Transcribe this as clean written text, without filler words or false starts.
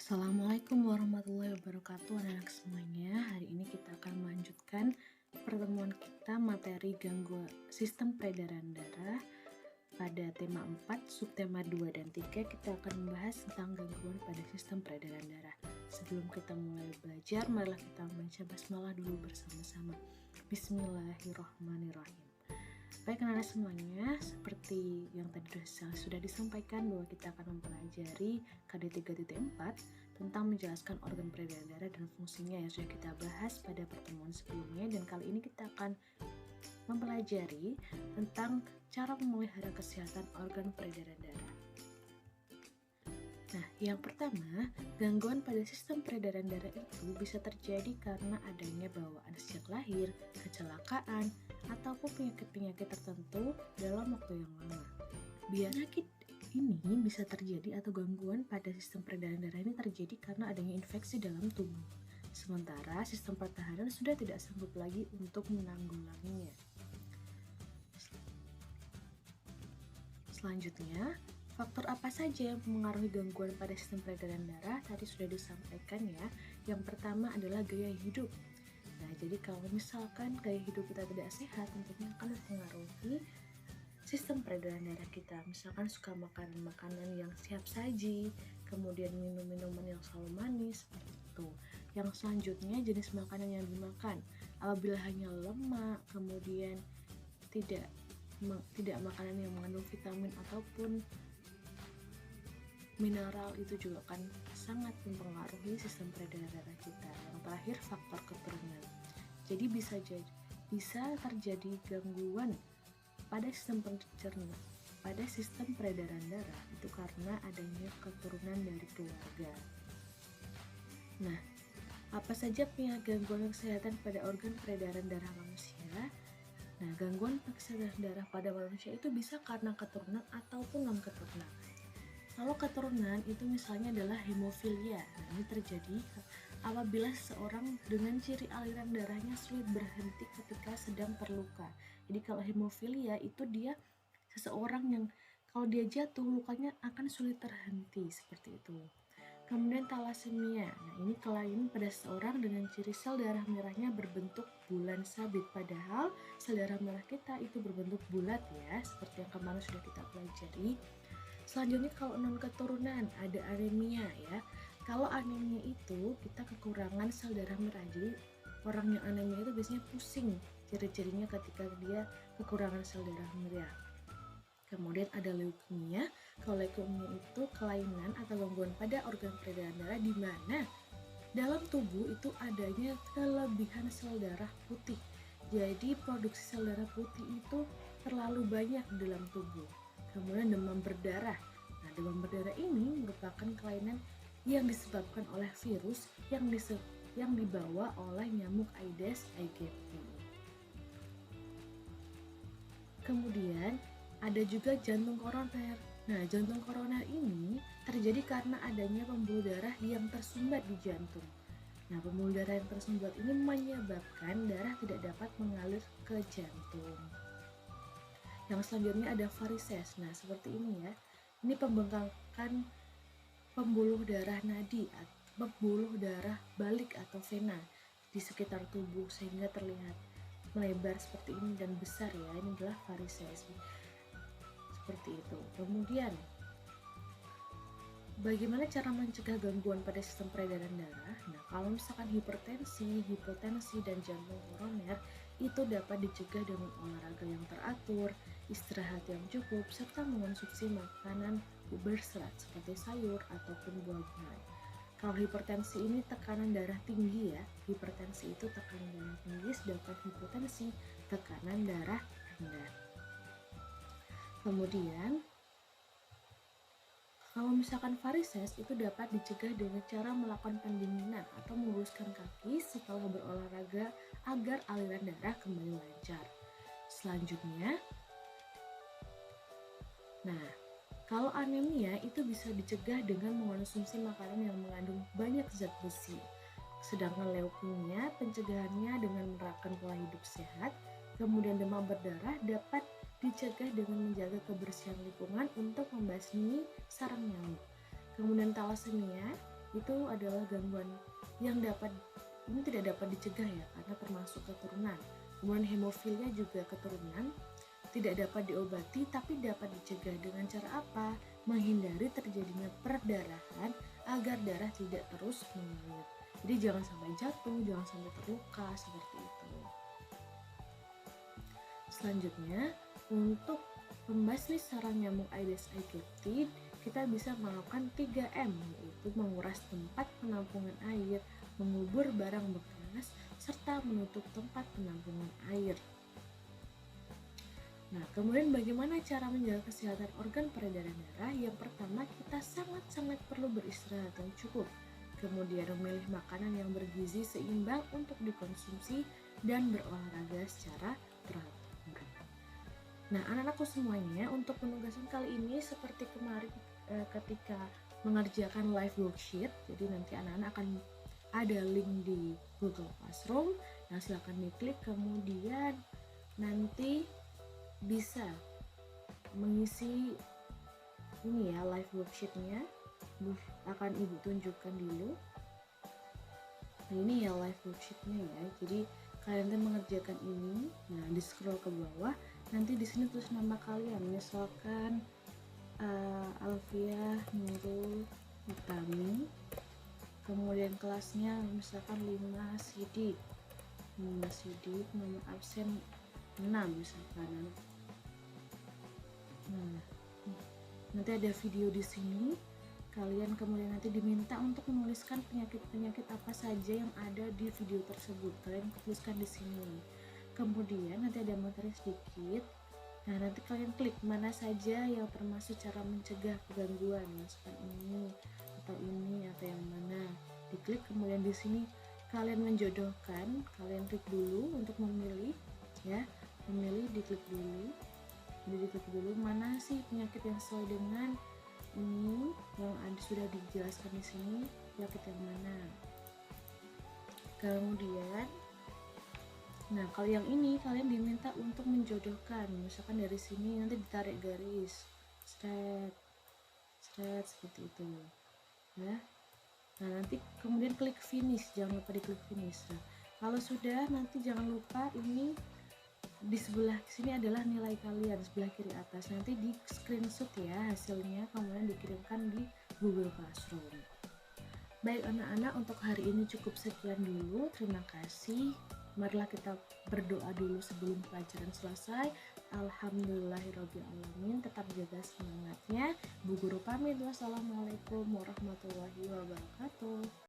Assalamualaikum warahmatullahi wabarakatuh anak-anak semuanya. Hari ini kita akan melanjutkan pertemuan kita materi gangguan sistem peredaran darah. Pada tema 4, subtema 2 dan 3 kita akan membahas tentang gangguan pada sistem peredaran darah. Sebelum kita mulai belajar, marilah kita membaca basmalah dulu bersama-sama. Bismillahirrahmanirrahim. Baik anak-anak semuanya, seperti yang tadi sudah disampaikan bahwa kita akan mempelajari KD 3.4 tentang menjelaskan organ peredaran darah dan fungsinya yang sudah kita bahas pada pertemuan sebelumnya, dan kali ini kita akan mempelajari tentang cara memelihara kesehatan organ peredaran darah. Nah, yang pertama, gangguan pada sistem peredaran darah itu bisa terjadi karena adanya bawaan sejak lahir, kecelakaan, ataupun penyakit-penyakit tertentu dalam waktu yang lama. Penyakit ini bisa terjadi atau gangguan pada sistem peredaran darah ini terjadi karena adanya infeksi dalam tubuh. Sementara sistem pertahanan sudah tidak sanggup lagi untuk menanggulanginya. Selanjutnya, faktor apa saja yang mempengaruhi gangguan pada sistem peredaran darah? Tadi sudah disampaikan ya. Yang pertama adalah gaya hidup. Nah, jadi kalau misalkan gaya hidup kita tidak sehat, tentunya akan mempengaruhi sistem peredaran darah kita. Misalkan suka makanan-makanan yang siap saji, kemudian minum-minuman yang selalu manis, seperti itu. Yang selanjutnya, jenis makanan yang dimakan. Apabila hanya lemak, kemudian tidak makanan yang mengandung vitamin ataupun mineral, itu juga akan sangat mempengaruhi sistem peredaran darah kita. Yang terakhir, faktor keturunan. Jadi bisa terjadi gangguan pada sistem peredaran darah itu karena adanya keturunan dari keluarga. Nah, apa saja gangguan kesehatan pada organ peredaran darah manusia? Nah, gangguan kesehatan darah pada manusia itu bisa karena keturunan ataupun non-keturunan. Kalau keturunan itu misalnya adalah hemofilia. Nah, ini terjadi apabila seseorang dengan ciri aliran darahnya sulit berhenti ketika sedang terluka. Jadi kalau hemofilia itu dia seseorang yang kalau dia jatuh lukanya akan sulit terhenti, seperti itu. Kemudian talasemia. Nah, ini kelainan pada seseorang dengan ciri sel darah merahnya berbentuk bulan sabit, padahal sel darah merah kita itu berbentuk bulat ya, seperti yang kemarin sudah kita pelajari. Selanjutnya kalau non keturunan ada anemia ya. Kalau anemia itu kita kekurangan sel darah merah. Jadi orang yang anemia itu biasanya pusing. Ciri-cirinya ketika dia kekurangan sel darah merah. Kemudian ada leukemia. Kalau leukemia itu kelainan atau gangguan pada organ peredaran darah di mana dalam tubuh itu adanya kelebihan sel darah putih. Jadi produksi sel darah putih itu terlalu banyak di dalam tubuh. Kemudian demam berdarah. Nah, demam berdarah ini merupakan kelainan yang disebabkan oleh virus yang dibawa oleh nyamuk Aedes aegypti. Kemudian ada juga jantung koroner. Nah, jantung koroner ini terjadi karena adanya pembuluh darah yang tersumbat di jantung. Nah, pembuluh darah yang tersumbat ini menyebabkan darah tidak dapat mengalir ke jantung. Yang selanjutnya ada varises. Nah, seperti ini ya. Ini pembengkakan pembuluh darah nadi, pembuluh darah balik atau vena di sekitar tubuh sehingga terlihat melebar seperti ini dan besar ya. Ini adalah varises. Seperti itu. Kemudian bagaimana cara mencegah gangguan pada sistem peredaran darah? Nah, kalau misalkan hipertensi, hipotensi, dan jantung koroner itu dapat dicegah dengan olahraga yang teratur, istirahat yang cukup, serta mengonsumsi makanan berserat seperti sayur ataupun buah-buahan. Kalau hipertensi ini tekanan darah tinggi ya, hipertensi itu tekanan darah tinggi, sedangkan hipotensi tekanan darah rendah. Kemudian kalau misalkan varises itu dapat dicegah dengan cara melakukan pendinginan atau meluruskan kaki setelah berolahraga agar aliran darah kembali lancar. Selanjutnya, nah, kalau anemia itu bisa dicegah dengan mengonsumsi makanan yang mengandung banyak zat besi. Sedangkan leukemia pencegahannya dengan menerapkan pola hidup sehat. Kemudian demam berdarah dapat dicegah dengan menjaga kebersihan lingkungan untuk membasmi sarang nyamuk. Kemudian talasemia itu adalah gangguan yang ini tidak dapat dicegah ya, karena termasuk keturunan. Kemudian hemofilia juga keturunan, tidak dapat diobati tapi dapat dicegah dengan cara apa? Menghindari terjadinya perdarahan agar darah tidak terus mengalir. Jadi jangan sampai jatuh, jangan sampai terluka seperti itu. Selanjutnya, untuk pembasmi sarang nyamuk Aedes aegypti, kita bisa melakukan 3M, yaitu menguras tempat penampungan air, mengubur barang bekas, serta menutup tempat penampungan air. Nah, kemudian bagaimana cara menjaga kesehatan organ peredaran darah? Yang pertama, kita sangat-sangat perlu beristirahat yang cukup. Kemudian memilih makanan yang bergizi seimbang untuk dikonsumsi dan berolahraga secara teratur. Nah, anak-anakku semuanya, untuk penugasan kali ini seperti kemarin ketika mengerjakan live worksheet, jadi nanti anak-anak akan ada link di Google Classroom. Nah, silahkan diklik, kemudian nanti bisa mengisi ini ya, live worksheetnya akan ibu tunjukkan dulu. Nah, ini ya live worksheetnya ya, jadi kalian tuh mengerjakan ini. Nah, di scroll ke bawah, nanti di sini tulis nama kalian, misalkan Alfiah Nurul Utami, kemudian kelasnya misalkan 5 Sidik, nomor absen 6 misalkan. Nah, nanti ada video di sini. Kalian kemudian nanti diminta untuk menuliskan penyakit-penyakit apa saja yang ada di video tersebut. Kalian tuliskan di sini. Kemudian nanti ada materi sedikit. Nah, nanti kalian klik mana saja yang termasuk cara mencegah gangguan, misalkan ini atau yang mana. Diklik, kemudian di sini kalian menjodohkan, kalian klik dulu untuk memilih ya. Memilih, diklik dulu. Jadi diklik dulu mana sih penyakit yang sesuai dengan ini yang sudah dijelaskan di sini, penyakit yang mana. Kemudian, nah kalau yang ini kalian diminta untuk menjodohkan, misalkan dari sini nanti ditarik garis, straight seperti itu, ya. Nah, nanti kemudian klik finish, jangan lupa diklik finish. Nah, kalau sudah, nanti jangan lupa ini di sebelah sini adalah nilai kalian, sebelah kiri atas. Nanti di screenshot ya hasilnya, kemudian dikirimkan di Google Classroom. Baik anak-anak, untuk hari ini cukup sekian dulu. Terima kasih. Marilah kita berdoa dulu sebelum pelajaran selesai. Alhamdulillahirrabbilalamin. Tetap jaga semangatnya. Bu Guru pamit. Wassalamualaikum warahmatullahi wabarakatuh.